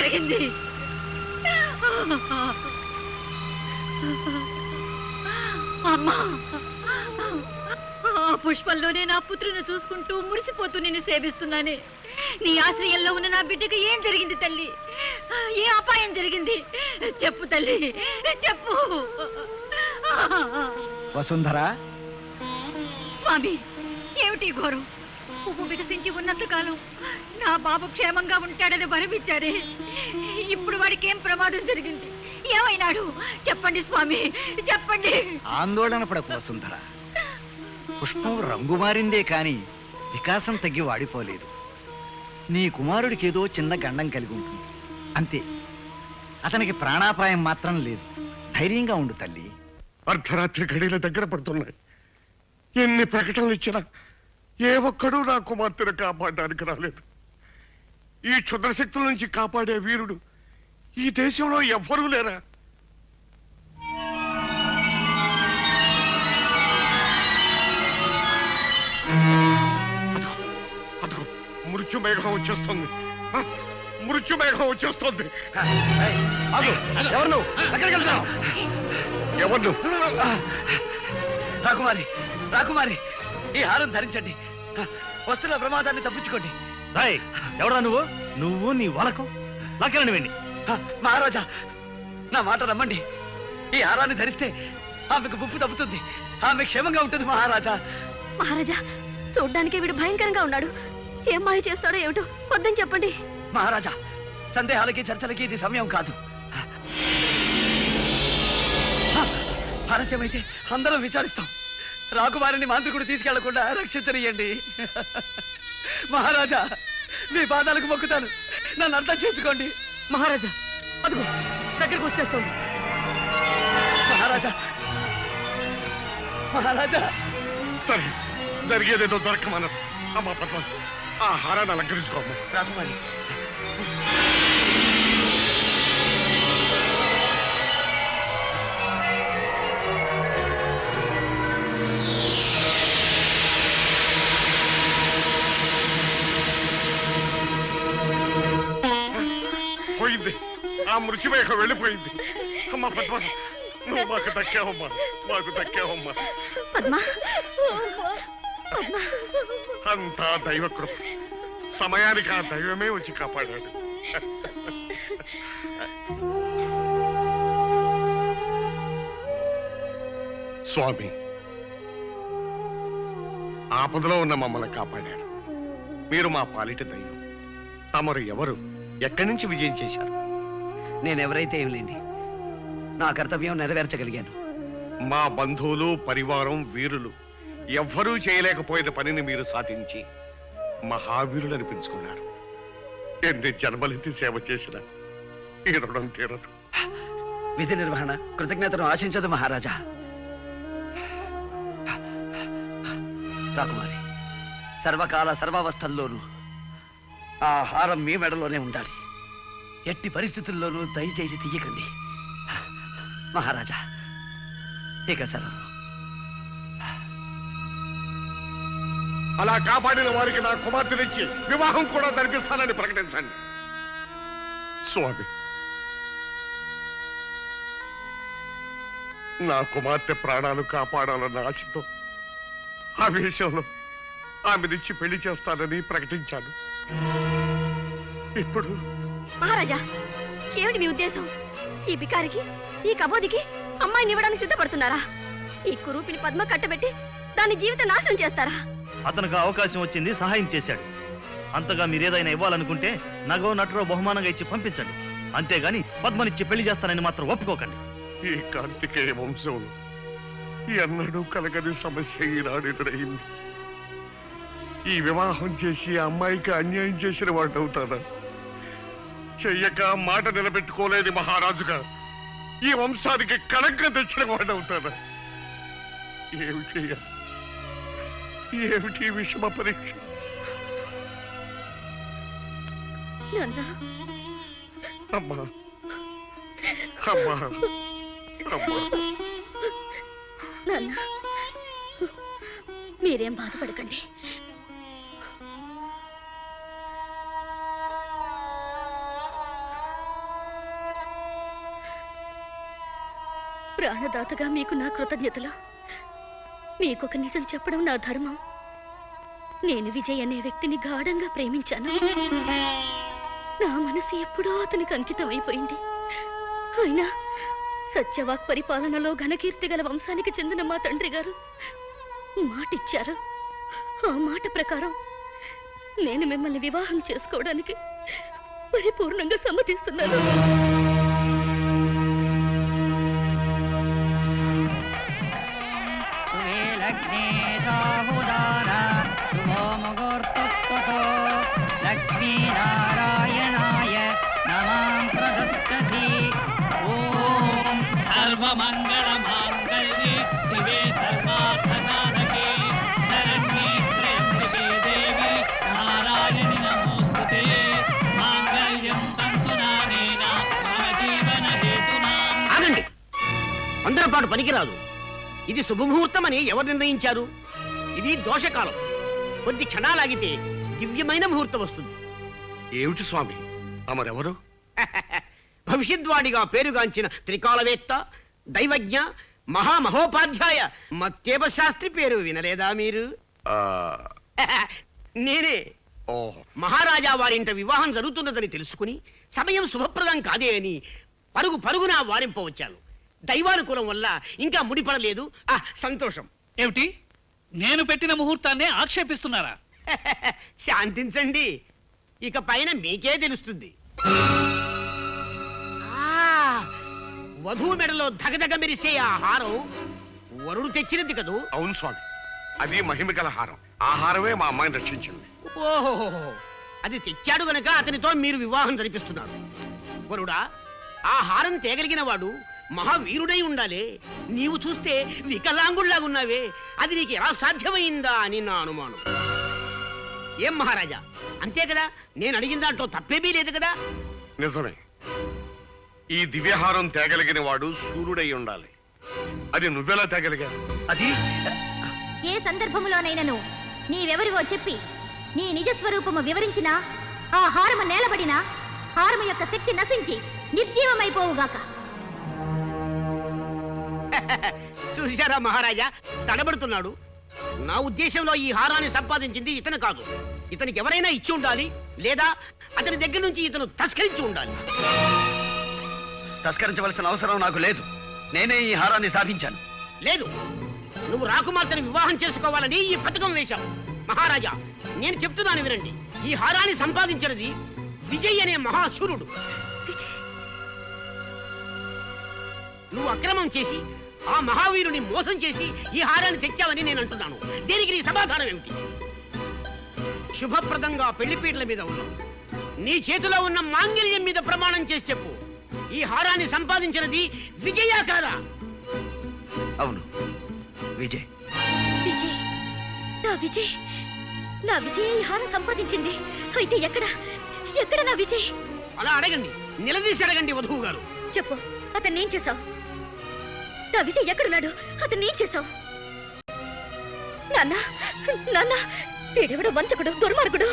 జరిగింది? అమ్మా, ఆ పుష్పంలోనే నా పుత్రుని చూసుకుంటూ మురిసిపోతూ నిన్ను సేవిస్తున్నానే. నీ ఆశ్రయంలో ఉన్న నా బిడ్డకు ఏం జరిగింది తల్లి? ఏ అపాయం జరిగింది? చెప్పు తల్లి, చెప్పు. వసుంధరా. స్వామి, ఏమిటి ఘోరం? పువ్వు వికసించి ఉన్నంత కాలం నా బాబు క్షేమంగా ఉంటాడని వరమిచ్చారే. ఇప్పుడు వాడికి ఏం ప్రమాదం జరిగింది? ఏమైనాడు? చెప్పండి స్వామి, చెప్పండి. ఆందోళన పడకు వసుంధర. పుష్పం రంగు మారిందే కాని వికాసం తగ్గి వాడిపోలేదు. నీ కుమారుడికి ఏదో చిన్న గండం కలిగి ఉంటుంది అంతే. అతనికి ప్రాణాపాయం మాత్రం లేదు. ధైర్యంగా ఉండు తల్లి. అర్ధరాత్రి గడియల దగ్గర పడుతున్నాయి. ఎన్ని ప్రకటనలు ఇచ్చినా ఏ ఒక్కడూ నా కుమార్తెను కాపాడడానికి రాలేదు. ఈ క్షుద్రశక్తుల నుంచి కాపాడే వీరుడు ఈ దేశంలో ఎవ్వరూ లేరా? అదిగో మృత్యు మేఘం వచ్చేస్తుంది. మృత్యు మేఘం వచ్చేస్తుంది. ఎవరు? ఎవరు? రాకుమారి, రాకుమారి, ఈ హారం ధరించండి. వస్తున్న ప్రమాదాన్ని తప్పించుకోండి. ఎవరా నువ్వు? నువ్వు నీ వలకు లాకెళ్ళండి వెండి. మహారాజా, నా మాట నమ్మండి. ఈ హారాన్ని ధరిస్తే ఆమెకు ముప్పు తప్పుతుంది. ఆమె క్షేమంగా ఉంటుంది మహారాజా. మహారాజా, చూడ్డానికి వీడు భయంకరంగా ఉన్నాడు. ఏం మాయ చేస్తాడో ఏమిటో, వద్దని చెప్పండి. మహారాజా, సందేహాలకి చర్చలకి ఇది సమయం కాదు. ఆలస్యమైతే అందరం విచారిస్తాం. రాకుమారిని మాంత్రికుడు తీసుకెళ్లకుండా రక్షించనియండి. మహారాజా, మీ పాదాలకు మొక్కుతాను, నన్ను అర్థం చేసుకోండి. మహారాజా, అదిగో దగ్గరికి వచ్చేస్తోంది. మహారాజా, మహారాజా. సరే, జరిగేదేదో దొరకమన్నారు. అమ్మా పద్మ, ఆ హారాన్ని అలంకరించుకోమ్మా. రాకుమారి, పోయింది. ఆ మృత్యుమేఘం వెళ్ళిపోయింది. అమ్మా పద్మ, నువ్వు మాకు దక్కావమ్మా, మాకు దక్కావమ్మా. అంతా దైవకృప. సమయానికి ఆ దైవమే వచ్చి కాపాడాడు. స్వామి, ఆపదలో ఉన్న మమ్మల్ని కాపాడాడు. మీరు మా పాలిట దైవం. తమరు ఎవరు? ఎక్కడి నుంచి విజయం చేశారు? నేనెవరైతే ఏం లేండి, నా కర్తవ్యం నెరవేర్చగలిగాను. మా బంధువులు, పరివారం, వీరులు ఎవ్వరూ చేయలేకపోయిన పనిని మీరు సాధించి మహావీరులు అనిపించుకున్నారు. ఎన్ని జన్మలెత్తి సేవ చేసినా ఈ రుణం తీరదు. విధి నిర్వహణ కృతజ్ఞతను ఆశించదు మహారాజా. రాకుమారి, సర్వకాల సర్వావస్థల్లోనూ ఆ హారం మీ మెడలోనే ఉండాలి. ఎట్టి పరిస్థితుల్లోనూ దయచేసి తీయకండి మహారాజా. ఇక సెలవు. అలా కాపాడిన వారికి నా కుమార్తెనిచ్చి వివాహం కూడా జరిపిస్తానని ప్రకటించండి. స్వామి, నా కుమార్తె ప్రాణాలు కాపాడాలన్న ఆశతో ఆవేశంలో ఆమెనిచ్చి పెళ్లి చేస్తానని ప్రకటించాను. ఇప్పుడు మహారాజా, ఏమిటి మీ ఉద్దేశం? ఈ బికారికి, ఈ కబోదికి అమ్మాయిని ఇవ్వడానికి సిద్ధపడుతున్నారా? ఈ కురూపిని పద్మ కట్టబెట్టి దాని జీవితం నాశనం చేస్తారా? అతనికి అవకాశం వచ్చింది, సహాయం చేశాడు. అంతగా మీరేదైనా ఇవ్వాలనుకుంటే నగో నటరో బహుమానంగా ఇచ్చి పంపించండి. అంతేగాని పద్మనిచ్చి పెళ్లి చేస్తానని మాత్రం ఒప్పుకోకండి. ఈ కార్తికేయ వంశంలో ఎన్నడూ కలగని సమస్య ఈనాడు ఎదురైంది. ఈ వివాహం చేసి అమ్మాయికి అన్యాయం చేసిన వాడు అవుతాడా? చెయ్యక మాట నిలబెట్టుకోలేని మహారాజుగా ఈ వంశానికి కళంకం తెచ్చిన వాడు అవుతాడా? ఏమి చెయ్యాలి? ఏమిటి విషమ పరీక్ష? అమ్మా, అమ్మా, అమ్మా. నాన్న, మీరేం బాధపడకండి. ప్రాణదాతగా మీకు నా కృతజ్ఞతలు. మీకొక నిజం చెప్పడం నా ధర్మం. నేను విజయ్ అనే వ్యక్తిని గాఢంగా ప్రేమించాను. నా మనసు ఎప్పుడో అతనికి అంకితం అయిపోయింది. అయినా సత్యవాక్ పరిపాలనలో ఘనకీర్తి గల వంశానికి చెందిన మా తండ్రి గారు మాటిచ్చారు. ఆ మాట ప్రకారం నేను మిమ్మల్ని వివాహం చేసుకోవడానికి పరిపూర్ణంగా సమ్మతిస్తున్నాను. లక్ష్మీనారాయణాయ నమాం ప్రదత్తతి. ఓం సర్వమంగళమాంగళ్యే శివే సర్వార్థసాధకే శరణ్యే త్ర్యంబకే దేవి నారాయణి నమోస్తుతే. మాంగళ్యం తంతునానేన మమ జీవన హేతునాం. ఆగండి, అందరపాటు పనికిరాదు. ఇది శుభముహూర్తం అని ఎవరు నిర్ణయించారు? ఇది దోషకాలం. కొద్ది క్షణాలాగితే దివ్యమైన ముహూర్తం వస్తుంది. ఏమిటి స్వామి తమరెవరు? భవిష్యద్వాణిగా పేరుగాంచిన త్రికాలవేత్త, దైవజ్ఞ, మహామహోపాధ్యాయ మత్తేబ శాస్త్రి పేరు వినలేదా మీరు? ఆ, నేనే. ఓ మహారాజా వారింట వివాహం జరుగుతున్నదని తెలుసుకుని సమయం శుభప్రదం కాదే అని పరుగు పరుగున వారింపవచ్చాను. దైవానుకూలం వల్ల ఇంకా ముడిపడలేదు. సంతోషం. ఏమిటి, నేను పెట్టిన ముహూర్తాన్ని ఆక్షేపిస్తున్నారా? శాంతించండి, ఇక పైన మీకే తెలుస్తుంది. వధువు మెడలో ధగధగ మెరిసే ఆ హారం వరుడు తెచ్చినది కదూ? అవును స్వామి, అది మహిమగల హారం. ఆ హారమే మా అమ్మాయిని రక్షించింది. ఓహో, అది తెచ్చాడు గనక అతనితో మీరు వివాహం జరిపిస్తున్నారు. వరుడా, ఆ హారం తేగలిగిన వాడు మహావీరుడై ఉండాలి. నీవు చూస్తే వికలాంగుళ్లాగున్నావే, అది నీకు ఎలా సాధ్యమైందా అని నా అనుమానం. ఏం మహారాజా, అంతే కదా? నేను అడిగిన దాంట్లో తప్పేమీ లేదు కదా? నిజమే. ఈ దివ్యహారం తేగలిగిన వాడు సూర్యుడై ఉండాలి. అది నువ్వెలా తేగలిగా? అది ఏ సందర్భంలోనైనను నీవెవరివో చెప్పి నీ నిజస్వరూపము వివరించినా ఆ హారము నేలబడినా హారము యొక్క శక్తి నశించి నిర్జీవమైపోవుగాక. చూశారా మహారాజా, తడబడుతున్నాడు. నా ఉద్దేశంలో ఈ హారాన్ని సంపాదించింది ఇతను కాదు. ఇతనికి ఎవరైనా ఇచ్చి ఉండాలి, లేదా అతని దగ్గర నుంచి ఇతను తస్కరించి ఉండాలి. తస్కరించవలసిన అవసరం నాకు లేదు. నేనే ఈ హారాన్ని సాధించాను. లేదు, నువ్వు రాకుమార్తెను వివాహం చేసుకోవాలని ఈ పథకం వేశావు. మహారాజా, నేను చెప్తున్నాను వినండి. ఈ హారాన్ని సంపాదించినది విజయ్ అనే మహాశూరుడు. నువ్వు అక్రమం చేసి ఆ మహావీరుని మోసం చేసి ఈ హారాన్ని తెచ్చావని నేను అంటున్నాను. దీనికి నీ సమాధానం ఏమిటి? శుభప్రదంగా పెళ్లిపీటల మీద ఉన్నావు. నీ చేతిలో ఉన్న మాంగళ్యం మీద ప్రమాణం చేసి చెప్పు, ఈ హారాన్ని సంపాదించినది విజయ కాదా? అవును, విజయ్. విజయ్, నా విజయ్ ఈ హారం సంపాదించింది. అయితే ఎక్కడ నా విజయ్? అలా అడగండి, నిలదీసి అడగండి వధువు గారు. చెప్పు, అతన్ని ఏం చేశావు? నా విజయ్ ఎక్కడున్నాడు? అతన్ని ఏం చేశావు? నాన్న, వీడెవడో వంచకుడు, దుర్మార్గుడు.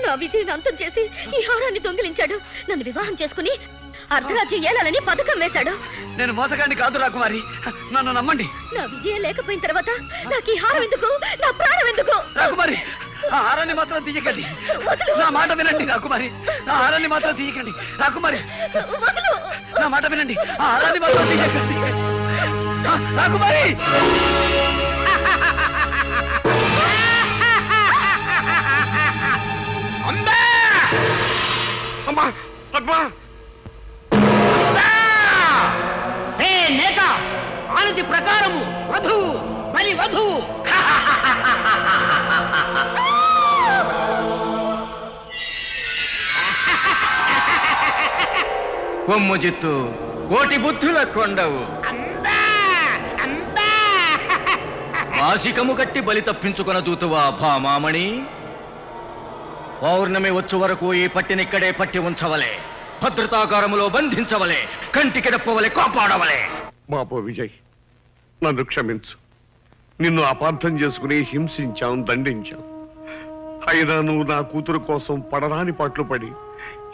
నా విజయ్ అంతం చేసి ఈ హారాన్ని దొంగిలించాడు. నన్ను వివాహం చేసుకుని అర్ధరాజ్యం ఏలాలని పథకం వేశాడు. నేను మోసగాన్ని కాదు రాకుమారి, నన్ను నమ్మండి. నా విజయం లేకపోయిన తర్వాత నాకు ఈ హారం ఎందుకు? నా ప్రాణం ఎందుకు? రాకుమారి, ఆ హారాన్ని మాత్రం తీయకండి. నా మాట వినండి రాకుమారి, ఆ హారాన్ని మాత్రం తీయకండి. రాకుమారి, నా మాట వినండి, ఆ హారాన్ని మాత్రం తీయకండి. రాకుమారి, అమ్మా పద్మా! హే నేత, ఆనతి ప్రకారము వధువు బలి వధువు. కొమ్ము జిత్తు కోటి బుద్ధుల కొండవు, అంబా అంబా. వాసికము కట్టి బలి తప్పించుకొన దూతువా భామామణి. పౌర్ణమి వచ్చు వరకు ఈ పట్టినిక్కడే పట్టి ఉంచవలే, భద్రతాకారములో బంధించవలే, కంటికెడప్పవలే, కాపాడవలే. బాబు విజయ్, నన్ను క్షమించు. నిన్ను అపార్థం చేసుకుని హింసించాం, దండించాం. అయినా నువ్వు నా కూతురు కోసం పడరాని పాటలు పడి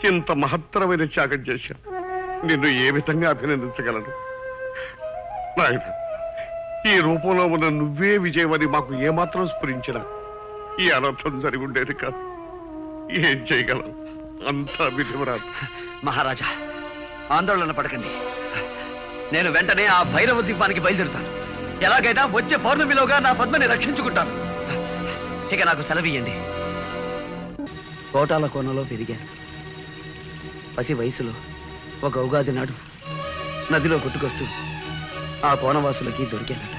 ఇంత మహత్తరమైన త్యాగం చేశావు. నిన్ను ఏ విధంగా అభినందించగలను? నాయన ఈ రూపంలో ఉన్న నువ్వే విజయమని మాకు ఏమాత్రం స్ఫురించినా ఈ అనర్థం జరిగి ఉండేది కాదు. ఏం చేయగలం, అంతా విధివరాదు. మహారాజా, ఆందోళన పడకండి. నేను వెంటనే ఆ భైరవ ద్వీపానికి బయలుదేరుతాను. ఎలాగైనా వచ్చే పౌర్ణమిలోగా నా పద్మని రక్షించుకుంటాను. ఇక నాకు సెలవియ్యండి. కోటాల కోనలో పెరిగాను. పసి వయసులో ఒక ఉగాది నాడు నదిలో కొట్టుకొస్తూ ఆ కోనవాసులకి దొరికానట.